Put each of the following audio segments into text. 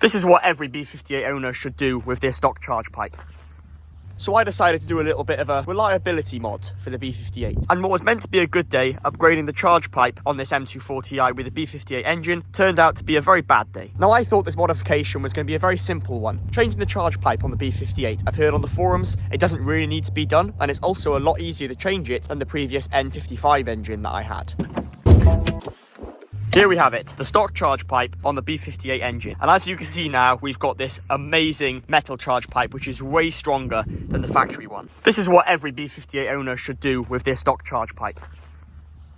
This is what every B58 owner should do with their stock charge pipe. So I decided to do a little bit of a reliability mod for the B58. And what was meant to be a good day, upgrading the charge pipe on this M240i with a B58 engine, turned out to be a very bad day. Now I thought this modification was going to be a very simple one. Changing the charge pipe on the B58. I've heard on the forums it doesn't really need to be done, and it's also a lot easier to change it than the previous N55 engine that I had. Here we have it, the stock charge pipe on the B58 engine. And as you can see now, we've got this amazing metal charge pipe, which is way stronger than the factory one. This is what every B58 owner should do with their stock charge pipe.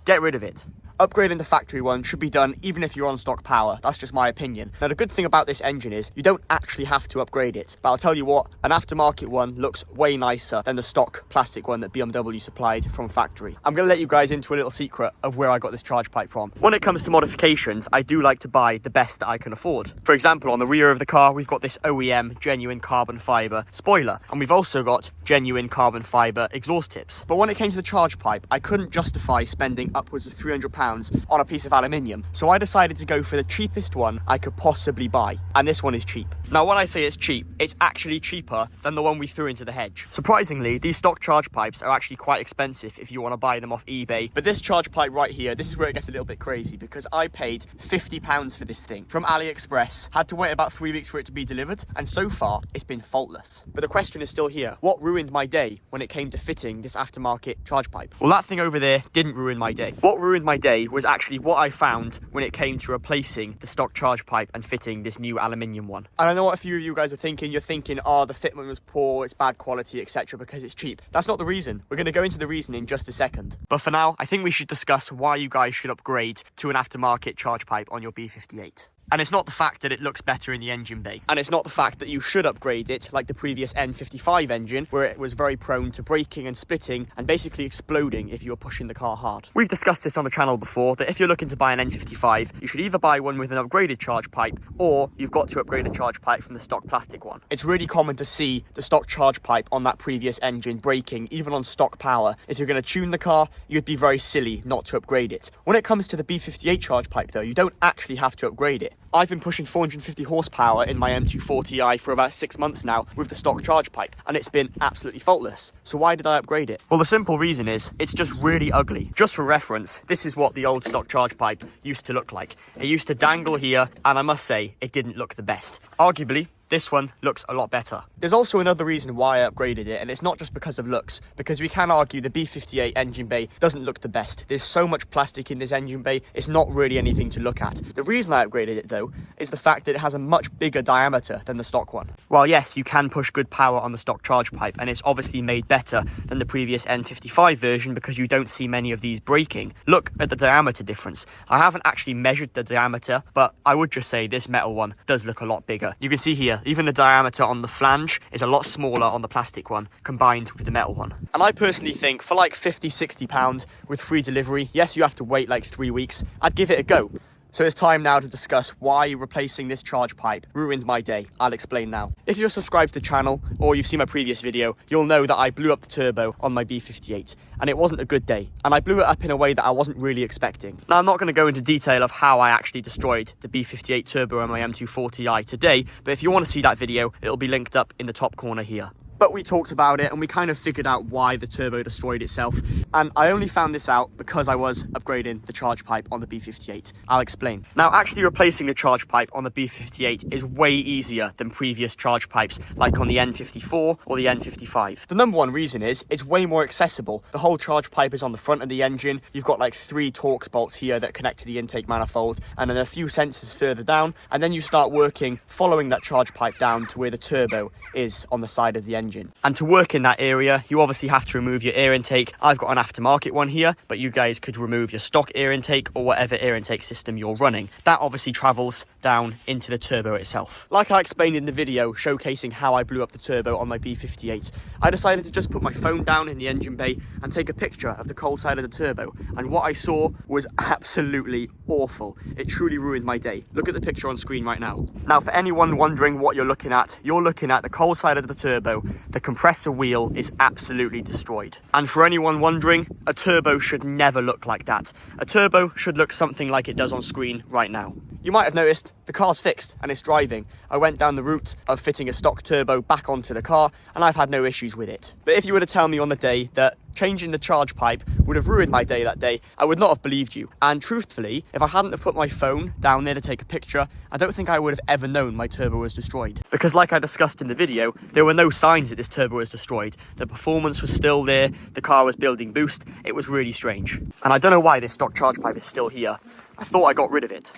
Get rid of it. Upgrading the factory one should be done even if you're on stock power. That's just my opinion. Now the good thing about this engine is you don't actually have to upgrade it. But I'll tell you what, an aftermarket one looks way nicer than the stock plastic one that BMW supplied from factory. I'm going to let you guys into a little secret of where I got this charge pipe from. When it comes to modifications, I do like to buy the best that I can afford. For example, on the rear of the car, we've got this OEM genuine carbon fibre spoiler. And we've also got genuine carbon fibre exhaust tips. But when it came to the charge pipe, I couldn't justify spending upwards of £300 on a piece of aluminium, so I decided to go for the cheapest one I could possibly buy, and this one is cheap. Now when I say it's cheap, it's actually cheaper than the one we threw into the hedge. Surprisingly, these stock charge pipes are actually quite expensive if you want to buy them off eBay, but this charge pipe right here, this is where it gets a little bit crazy, because I paid £50 for this thing from AliExpress, had to wait about 3 weeks for it to be delivered, and so far it's been faultless. But the question is still here, what ruined my day when it came to fitting this aftermarket charge pipe? Well, that thing over there didn't ruin my day. What ruined my day was actually what I found when it came to replacing the stock charge pipe and fitting this new aluminium one. And I know what a few of you guys are thinking. You're thinking, oh, the fitment was poor, it's bad quality, etc. because it's cheap. That's not the reason. We're going to go into the reason in just a second. But for now, I think we should discuss why you guys should upgrade to an aftermarket charge pipe on your B58. And it's not the fact that it looks better in the engine bay. And it's not the fact that you should upgrade it like the previous N55 engine, where it was very prone to braking and splitting and basically exploding if you were pushing the car hard. We've discussed this on the channel before, that if you're looking to buy an N55, you should either buy one with an upgraded charge pipe, or you've got to upgrade a charge pipe from the stock plastic one. It's really common to see the stock charge pipe on that previous engine braking, even on stock power. If you're going to tune the car, you'd be very silly not to upgrade it. When it comes to the B58 charge pipe though, you don't actually have to upgrade it. I've been pushing 450 horsepower in my M240i for about 6 months now with the stock charge pipe, and it's been absolutely faultless. So why did I upgrade it? Well, the simple reason is it's just really ugly. Just for reference, this is what the old stock charge pipe used to look like. It used to dangle here, and I must say, it didn't look the best. Arguably, this one looks a lot better. There's also another reason why I upgraded it, and it's not just because of looks, because we can argue the B58 engine bay doesn't look the best. There's so much plastic in this engine bay, it's not really anything to look at. The reason I upgraded it though, is the fact that it has a much bigger diameter than the stock one. While yes, you can push good power on the stock charge pipe, and it's obviously made better than the previous N55 version because you don't see many of these breaking. Look at the diameter difference. I haven't actually measured the diameter, but I would just say this metal one does look a lot bigger. You can see here, even the diameter on the flange is a lot smaller on the plastic one combined with the metal one. And I personally think for like £50–60 with free delivery, yes, you have to wait like 3 weeks, I'd give it a go. So it's time now to discuss why replacing this charge pipe ruined my day. I'll explain now. If you're subscribed to the channel or you've seen my previous video, you'll know that I blew up the turbo on my B58, and it wasn't a good day. And I blew it up in a way that I wasn't really expecting. Now, I'm not going to go into detail of how I actually destroyed the B58 turbo on my M240i today, but if you want to see that video, it'll be linked up in the top corner here. But we talked about it and we kind of figured out why the turbo destroyed itself. And I only found this out because I was upgrading the charge pipe on the B58. I'll explain. Now, actually replacing the charge pipe on the B58 is way easier than previous charge pipes like on the N54 or the N55. The number one reason is it's way more accessible. The whole charge pipe is on the front of the engine. You've got like 3 Torx bolts here that connect to the intake manifold, and then a few sensors further down. And then you start working, following that charge pipe down to where the turbo is on the side of the engine. And to work in that area, you obviously have to remove your air intake. I've got an aftermarket one here, but you guys could remove your stock air intake or whatever air intake system you're running. That obviously travels down into the turbo itself. Like I explained in the video showcasing how I blew up the turbo on my B58, I decided to just put my phone down in the engine bay and take a picture of the cold side of the turbo. And what I saw was absolutely awful. It truly ruined my day. Look at the picture on screen right now. Now, for anyone wondering what you're looking at the cold side of the turbo the compressor wheel is absolutely destroyed. And for anyone wondering, a turbo should never look like that. A turbo should look something like it does on screen right now. You might have noticed the car's fixed and it's driving. I went down the route of fitting a stock turbo back onto the car and I've had no issues with it. But if you were to tell me on the day that changing the charge pipe would have ruined my day that day, I would not have believed you. And truthfully, if I hadn't have put my phone down there to take a picture, I don't think I would have ever known my turbo was destroyed. Because like I discussed in the video, there were no signs that this turbo was destroyed. The performance was still there, the car was building boost, it was really strange. And I don't know why this stock charge pipe is still here. I thought I got rid of it.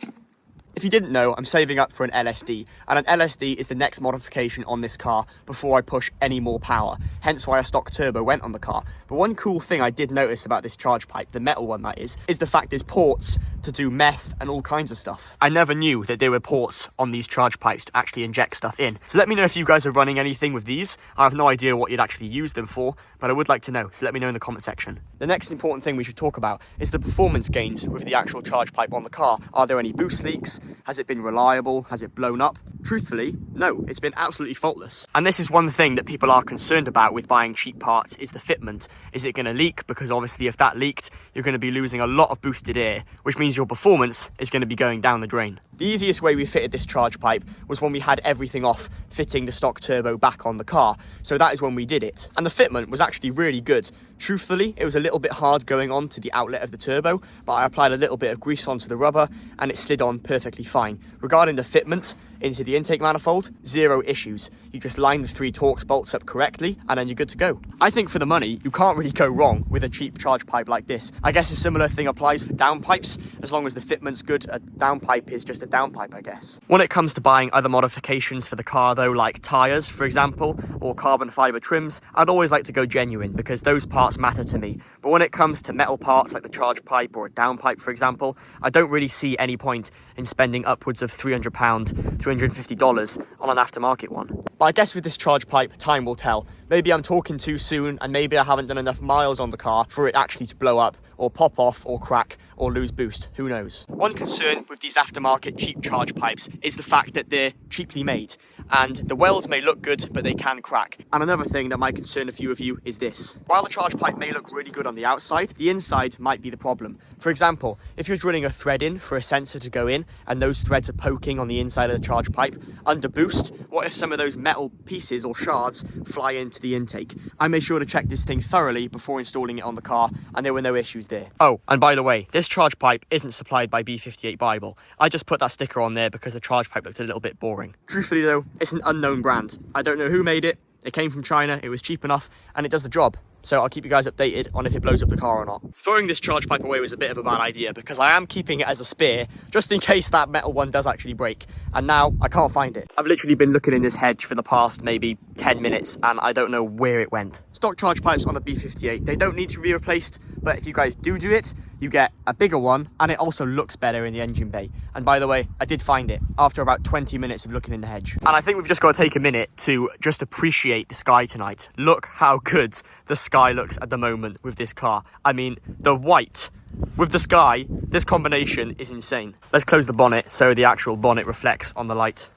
If you didn't know, I'm saving up for an LSD, and an LSD is the next modification on this car before I push any more power, hence why a stock turbo went on the car. But one cool thing I did notice about this charge pipe, the metal one that is the fact there's ports to do meth and all kinds of stuff. I never knew that there were ports on these charge pipes to actually inject stuff in. So let me know if you guys are running anything with these. I have no idea what you'd actually use them for, but I would like to know, so let me know in the comment section. The next important thing we should talk about is the performance gains with the actual charge pipe on the car. Are there any boost leaks? Has it been reliable? Has it blown up? Truthfully, no, it's been absolutely faultless. And this is one thing that people are concerned about with buying cheap parts, is the fitment. Is it going to leak? Because obviously if that leaked, you're going to be losing a lot of boosted air, which means your performance is going to be going down the drain. The easiest way we fitted this charge pipe was when we had everything off, fitting the stock turbo back on the car. So that is when we did it. And the fitment was actually really good. Truthfully, it was a little bit hard going on to the outlet of the turbo, but I applied a little bit of grease onto the rubber and it slid on perfectly fine. Regarding the fitment into the intake manifold, zero issues. You just line the 3 Torx bolts up correctly and then you're good to go. I think for the money, you can't really go wrong with a cheap charge pipe like this. I guess a similar thing applies for downpipes. As long as the fitment's good, a downpipe is just a downpipe, I guess. When it comes to buying other modifications for the car though, like tyres, for example, or carbon fibre trims, I'd always like to go genuine because those parts matter to me. But when it comes to metal parts like the charge pipe or a downpipe, for example, I don't really see any point in spending upwards of £300, $350 on an aftermarket one. But I guess with this charge pipe, time will tell. Maybe I'm talking too soon and maybe I haven't done enough miles on the car for it actually to blow up or pop off or crack or lose boost, who knows. One concern with these aftermarket cheap charge pipes is the fact that they're cheaply made and the welds may look good but they can crack. And another thing that might concern a few of you is this. While the charge pipe may look really good on the outside, the inside might be the problem. For example, if you're drilling a thread in for a sensor to go in and those threads are poking on the inside of the charge pipe, under boost, what if some of those metal pieces or shards fly into the intake? I made sure to check this thing thoroughly before installing it on the car and there were no issues there. Oh, and by the way, this charge pipe isn't supplied by B58 Bible. I just put that sticker on there because the charge pipe looked a little bit boring. Truthfully though, it's an unknown brand. I don't know who made it. It came from China, it was cheap enough, and it does the job. So I'll keep you guys updated on if it blows up the car or not. Throwing this charge pipe away was a bit of a bad idea because I am keeping it as a spare, just in case that metal one does actually break. And now I can't find it. I've literally been looking in this hedge for the past maybe 10 minutes and I don't know where it went. Stock charge pipes on the B58, they don't need to be replaced, but if you guys do it, you get a bigger one and it also looks better in the engine bay. And by the way, I did find it after about 20 minutes of looking in the hedge. And I think we've just got to take a minute to just appreciate the sky tonight. Look how good the sky looks at the moment with this car. I mean, the white with the sky, this combination is insane. Let's close the bonnet so the actual bonnet reflects on the light.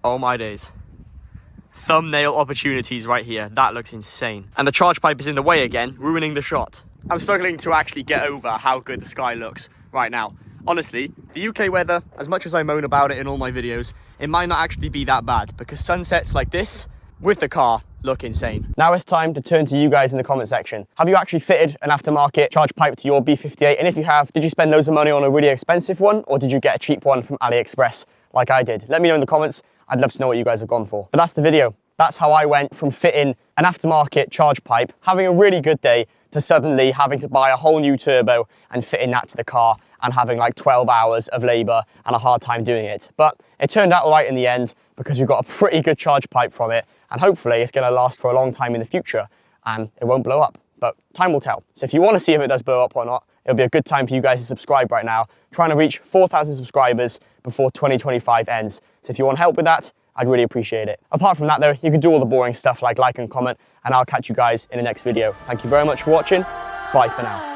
Oh my days. Thumbnail opportunities right here. That looks insane. And the charge pipe is in the way again, ruining the shot. I'm struggling to actually get over how good the sky looks right now. Honestly, the UK weather, as much as I moan about it in all my videos, it might not actually be that bad because sunsets like this with the car look insane. Now it's time to turn to you guys in the comment section. Have you actually fitted an aftermarket charge pipe to your B58? And if you have, did you spend loads of money on a really expensive one or did you get a cheap one from AliExpress like I did? Let me know in the comments. I'd love to know what you guys have gone for. But that's the video. That's how I went from fitting an aftermarket charge pipe, having a really good day, to suddenly having to buy a whole new turbo and fitting that to the car and having like 12 hours of labor and a hard time doing it. But it turned out all right in the end because we got a pretty good charge pipe from it and hopefully it's going to last for a long time in the future and it won't blow up. But time will tell. So if you want to see if it does blow up or not, it'll be a good time for you guys to subscribe right now. Trying to reach 4,000 subscribers before 2025 ends. So if you want help with that, I'd really appreciate it. Apart from that though, you can do all the boring stuff like and comment, and I'll catch you guys in the next video. Thank you very much for watching. Bye for now.